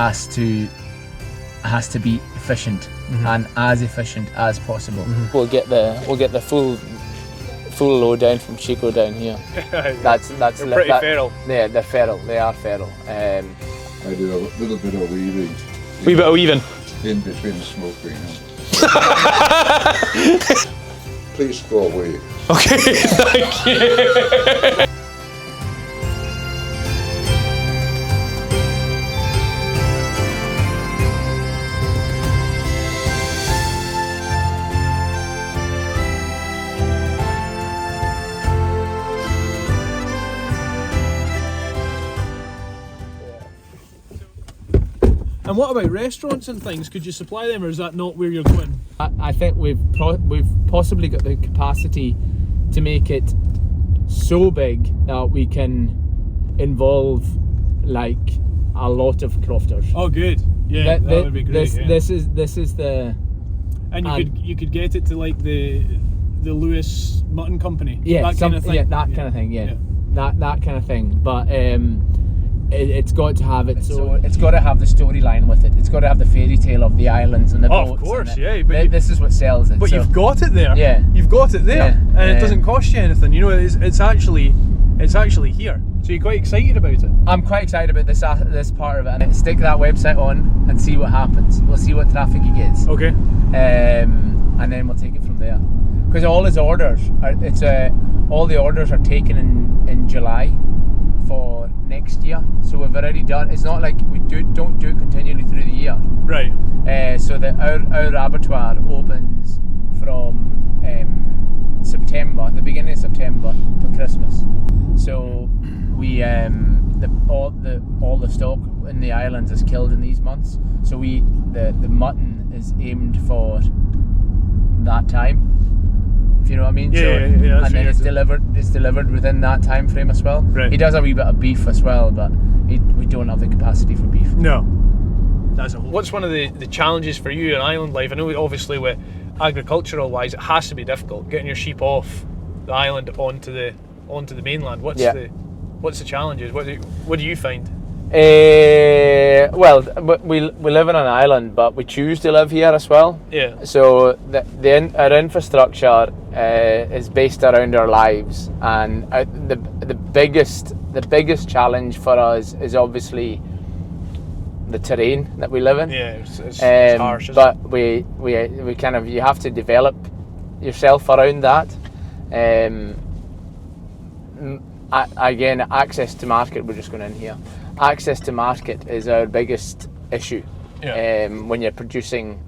has to be efficient and as efficient as possible. We'll get the full lowdown from Chico down here. That's They're pretty feral. Yeah, they're feral. They are feral. I do a little bit of weaving. Wee bit of weaving. In between the smoke ring. Please go away. Okay, thank you. And what about restaurants and things? Could you supply them, or is that not where you're going? I think we've possibly got the capacity to make it so big that we can involve like a lot of crofters. Oh, good. Yeah, that would be great. This is the. And you could get it to like the Lewis Mutton Company. Yeah, that kind of thing. Yeah, that kind of thing. Yeah. That kind of thing. But it's got to have it. So it's got to have the storyline with it. It's got to have the fairy tale of the islands and the boats. Of course, yeah. But this is what sells it. But you've got it there. Yeah, you've got it there, yeah, and it doesn't cost you anything. You know, it's actually here. So you're quite excited about it. I'm quite excited about this part of it, and stick that website on and see what happens. We'll see what traffic it gets. Okay. And then we'll take it from there. Because all his orders all the orders are taken in July for next year. So we've already done. It's not like we don't do it continually through the year. Right. So that our abattoir opens from September, the beginning of September till Christmas. So we all the stock in the islands is killed in these months. So the mutton is aimed for that time. If you know what I mean. Yeah. And then it's delivered within that time frame as well. Right. He does a wee bit of beef as well, but we don't have the capacity for beef. No. What's one of the challenges for you in island life? I know obviously with agricultural wise it has to be difficult getting your sheep off the island onto the mainland. What's the challenges? What do you find? Well, we live on an island, but we choose to live here as well. Yeah. So our infrastructure is based around our lives, and the biggest challenge for us is obviously the terrain that we live in. Yeah, it's harsh. But we kind of, you have to develop yourself around that. Again, access to market. We're just going in here. Access to market is our biggest issue when you're producing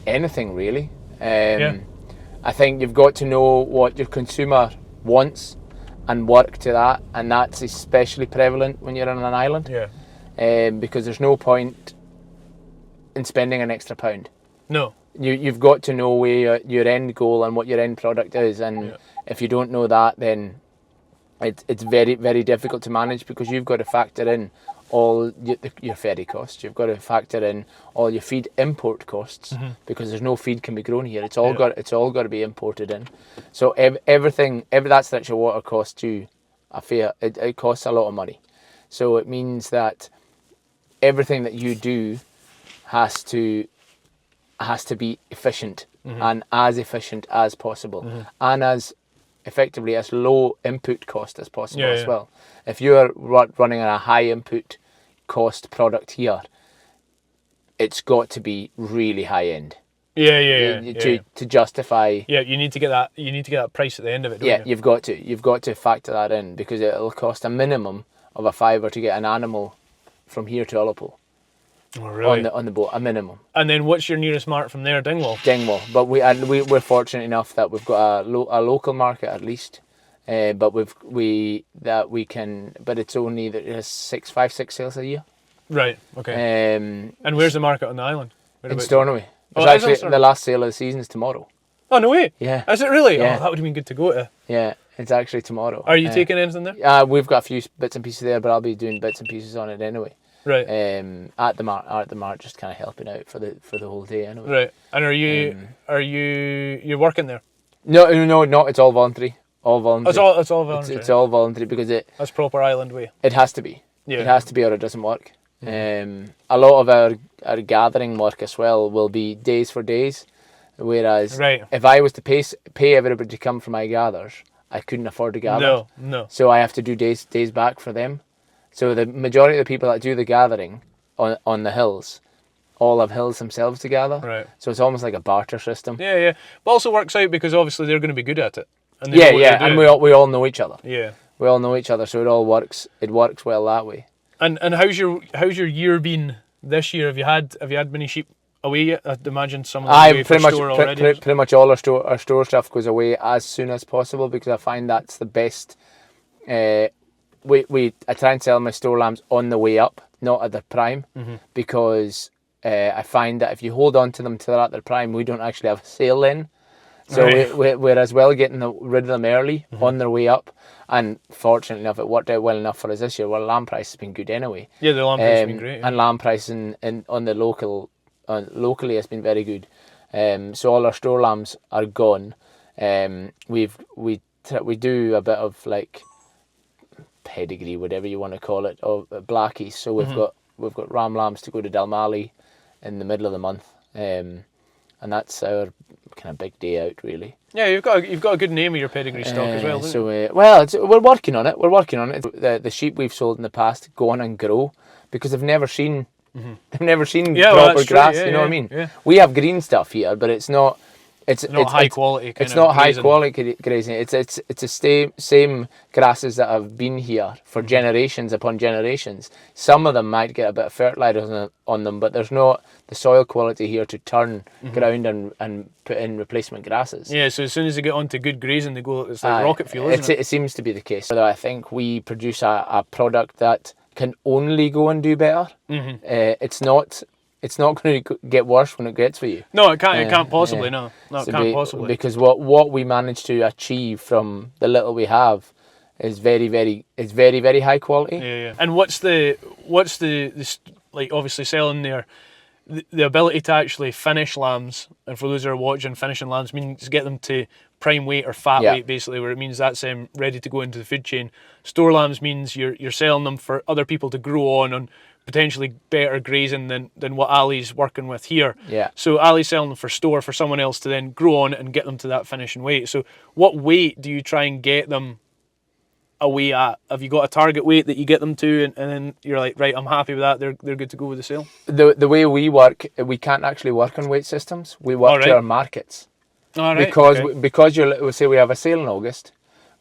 anything really. I think you've got to know what your consumer wants and work to that, and that's especially prevalent when you're on an island. Because there's no point in spending an extra pound. No. You've got to know where your end goal and what your end product is, and if you don't know that, then it's very, very difficult to manage, because you've got to factor in all your ferry costs. You've got to factor in all your feed import costs, because there's no feed can be grown here. It's all got to be imported in. So everything that's that your water costs you a fair. It costs a lot of money. So it means that everything that you do has to be efficient and as efficient as possible, and as effectively as low input cost as possible as well. If you're running on a high input cost product here, it's got to be really high end. To justify. Yeah, you need to get that. You need to get that price at the end of it. Don't you? You've got to factor that in, because it'll cost a minimum of a £5 to get an animal from here to Ullapool. Oh, really? On the boat, a minimum. And then what's your nearest market from there? Dingwall. But we're fortunate enough that we've got a local market at least, but we can. But it's only that there's 5, 6 sales a year. Right. Okay. And where's the market on the island? In Stornoway. Actually, the last sale of the season is tomorrow. Oh, no way. Yeah. Is it really? Yeah. Oh, that would have been good to go to. Yeah, it's actually tomorrow. Are you taking anything there? We've got a few bits and pieces there, but I'll be doing bits and pieces on it anyway. Right. At the mart, just kind of helping out for the whole day anyway. Right. And you're working there? No. It's all voluntary. All voluntary. It's all voluntary. It's all voluntary because that's proper island way. It has to be. Yeah. It has to be, or it doesn't work. A lot of our gathering work as well will be days for days, whereas if I was to pay everybody to come for my gathers, I couldn't afford to gather. No. So I have to do days back for them. So the majority of the people that do the gathering on the hills all have hills themselves to gather. Right. So it's almost like a barter system. Yeah. But also works out because obviously they're going to be good at it. And And we all know each other. Yeah. We all know each other, so it all works. It works well that way. And how's your year been this year? Have you had many sheep away yet? I'd imagine some of them away for store already. Pretty much all our store stuff goes away as soon as possible because I find that's the best. I try and sell my store lambs on the way up, not at their prime, because I find that if you hold on to them till they're at their prime, we don't actually have a sale then. So we're as well getting rid of them early on their way up. And fortunately enough, it worked out well enough for us this year. Well, lamb price has been good anyway. Yeah, the lamb price has been great. Yeah. And lamb price on the locally has been very good. So all our store lambs are gone. We do a bit of like pedigree, whatever you want to call it, of blackies. So we've got ram lambs to go to Dalmally in the middle of the month. And that's our kind of big day out, really. Yeah, you've got a good name of your pedigree stock as well, don't you? We're working on it. The sheep we've sold in the past go on and grow because they've never seen proper grass. You know what I mean? Yeah. We have green stuff here, but it's not. It's not high quality. It's not high quality grazing. It's the same grasses that have been here for generations upon generations. Some of them might get a bit of fertilizer on them, but there's not the soil quality here to turn ground and put in replacement grasses. Yeah, so as soon as they get onto good grazing, they go. It's like rocket fuel, isn't it? It seems to be the case. So I think we produce a product that can only go and do better. It's not going to get worse when it gets for you. No, it can't. It can't possibly. No, it can't possibly. Because what we manage to achieve from the little we have is very, very high quality. Yeah. And what's the like? Obviously, selling the ability to actually finish lambs, and for those who are watching, finishing lambs means get them to prime weight or fat weight, basically, where it means that's ready to go into the food chain. Store lambs means you're selling them for other people to grow on potentially better grazing than what Ali's working with here. Yeah. So Ali's selling them for store for someone else to then grow on and get them to that finishing weight. So what weight do you try and get them away at? Have you got a target weight that you get them to and then you're like, right, I'm happy with that, they're good to go with the sale? The way we work, we can't actually work on weight systems. We work to our markets. All right. Because we'll say we have a sale in August.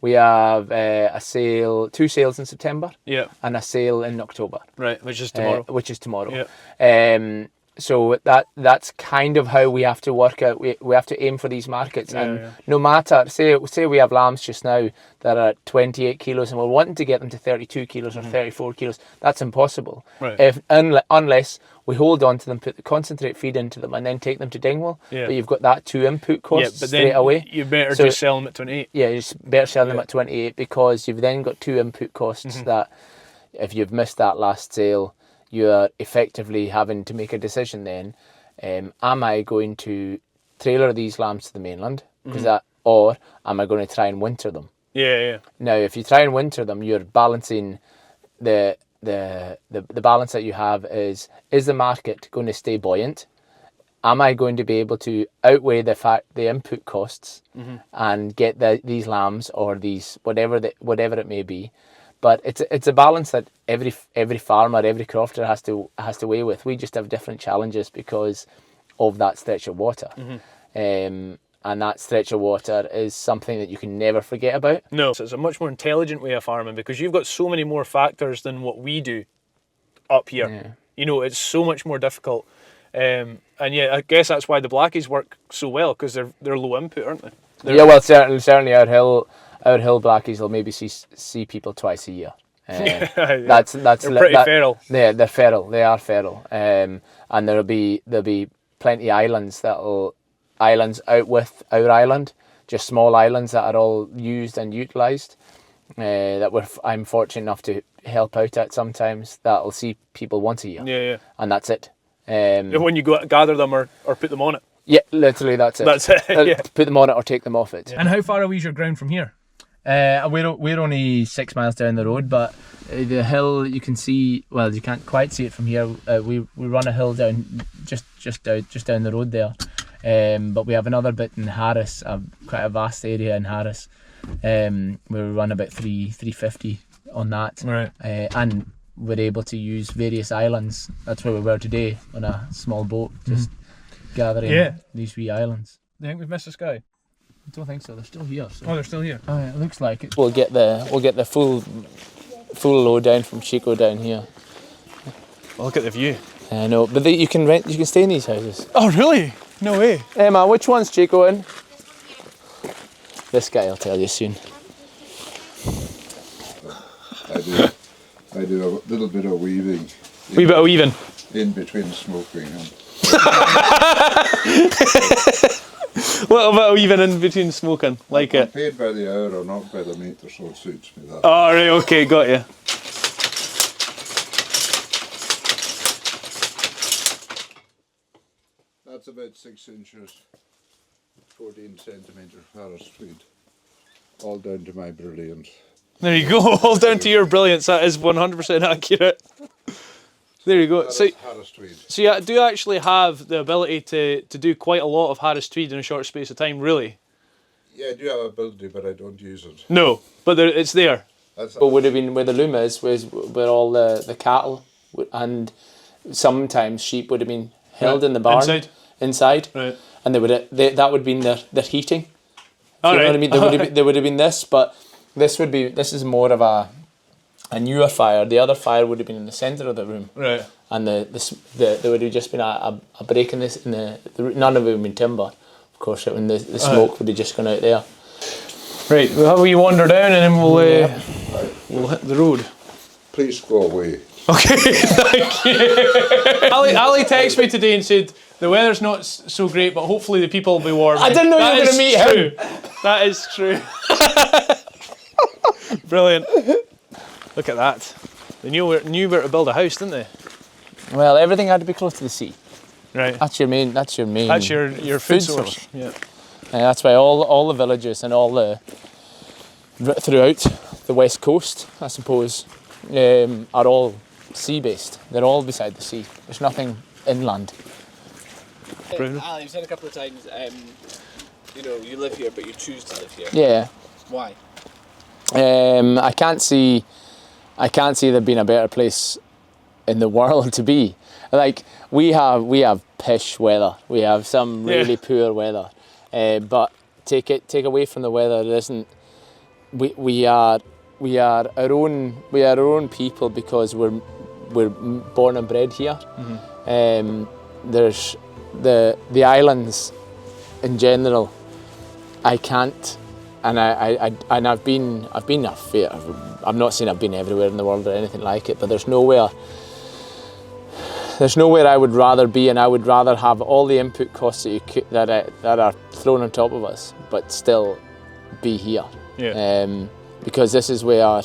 We have two sales in September, and a sale in October. Right, which is tomorrow. Yeah. So that's kind of how we have to work out. We have to aim for these markets, no matter say we have lambs just now that are at 28 kilos, and we're wanting to get them to 32 kilos or 34 kilos. That's impossible. Right. Unless we hold on to them, put the concentrate feed into them, and then take them to Dingwall. Yeah. But you've got that 2 input costs but straight away. You better just sell them at 28. Yeah, you just better sell them at 28 because you've then got 2 input costs that if you've missed that last sale, you are effectively having to make a decision then. Am I going to trailer these lambs to the mainland? Or am I going to try and winter them? Yeah. Now, if you try and winter them, you're balancing the balance that you have is the market going to stay buoyant? Am I going to be able to outweigh the input costs and get these lambs or these whatever it may be? But it's a balance that every farmer, every crofter has to weigh with. We just have different challenges because of that stretch of water. And that stretch of water is something that you can never forget about. No, so it's a much more intelligent way of farming because you've got so many more factors than what we do up here. Yeah. You know, it's so much more difficult. And I guess that's why the blackies work so well because they're low input, aren't they? Certainly our hill blackies will maybe see people twice a year. That's they're pretty feral. Yeah, they're feral. They are feral. And there'll be plenty of islands out with our island, just small islands that are all used and utilised. I'm fortunate enough to help out at sometimes. That'll see people once a year. Yeah. And that's it. When you go gather them or put them on it. Yeah, literally that's it. That's it. Put them on it or take them off it. And how far away is your ground from here? We're only 6 miles down the road, but the hill you can see. Well, you can't quite see it from here. We run a hill down just down the road there, but we have another bit in Harris, quite a vast area in Harris, where we run about 350 on that, Right. And we're able to use various islands. That's where we were today on a small boat, just gathering these wee islands. Do you think we've missed this guy? I don't think so. They're still here. So. Oh, they're still here. Oh, yeah, it looks like it. We'll get the full load down from Chico down here. Well, look at the view. I know, but you can stay in these houses. Oh, really? No way. Emma, which one's Chico in? This guy will tell you soon. I do a little bit of weaving. Wee bit of weaving. In between smoking. Little bit of weaving in between smoking. Like I'm it. paid by the hour or not by the metre, so it suits me that. Oh, right, okay, got you. That's about 6 inches, 14 centimetre Harris tweed. All down to my brilliance. There you go, all down to your brilliance. That is 100% accurate. There you go. So Harris tweed. So you do actually have the ability to do quite a lot of Harris tweed in a short space of time, really? Yeah, I do have ability, but I don't use it. No, but it's there. But would have been where the loom is, where all the cattle and sometimes sheep would have been held in the barn inside, right? And that would have been their heating. All you know right. what I mean? There would have been this, but this is more of a newer fire. The other fire would have been in the centre of the room, Right. And there would have just been a break in this. None of it would have been timber, of course. When the smoke would have just gone out there. Right. We'll have a wee wander down, and then we'll hit the road. Please go away. Okay. Thank you. Ali texted me today and said the weather's not so great, but hopefully the people will be warm. I didn't know you were going to meet him. That is true. Brilliant. Look at that. They knew where to build a house, didn't they? Well, everything had to be close to the sea. Right. That's your main. That's your food source. Yeah. That's why all the villages and all throughout the west coast, I suppose, are all sea-based. They're all beside the sea. There's nothing inland. Brilliant. You've said a couple of times, you live here, but you choose to live here. Yeah. Why? I can't see there being a better place in the world to be. Like we have pish weather. We have some really poor weather. But take away from the weather, it isn't. We are our own people because we're born and bred here. Mm-hmm. There's the islands in general. I can't. And I've been a fair. I'm not saying I've been everywhere in the world or anything like it, but there's nowhere I would rather be, and I would rather have all the input costs that are thrown on top of us, but still be here. Yeah. Because this is where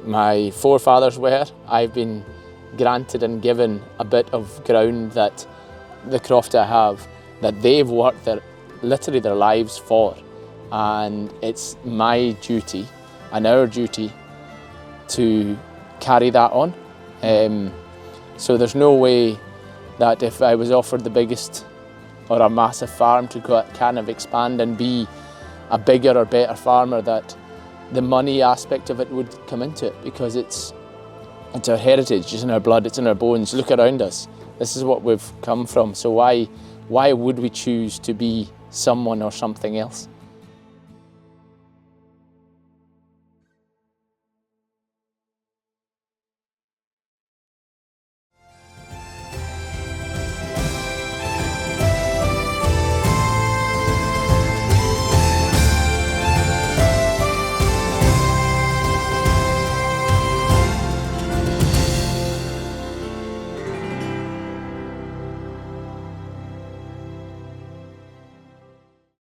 my forefathers were. I've been granted and given a bit of ground that the croft I have, that they've worked literally their lives for. And it's my duty and our duty to carry that on. So there's no way that if I was offered the biggest or a massive farm to kind of expand and be a bigger or better farmer, that the money aspect of it would come into it, because it's our heritage, it's in our blood, it's in our bones. Look around us. This is what we've come from. So why would we choose to be someone or something else?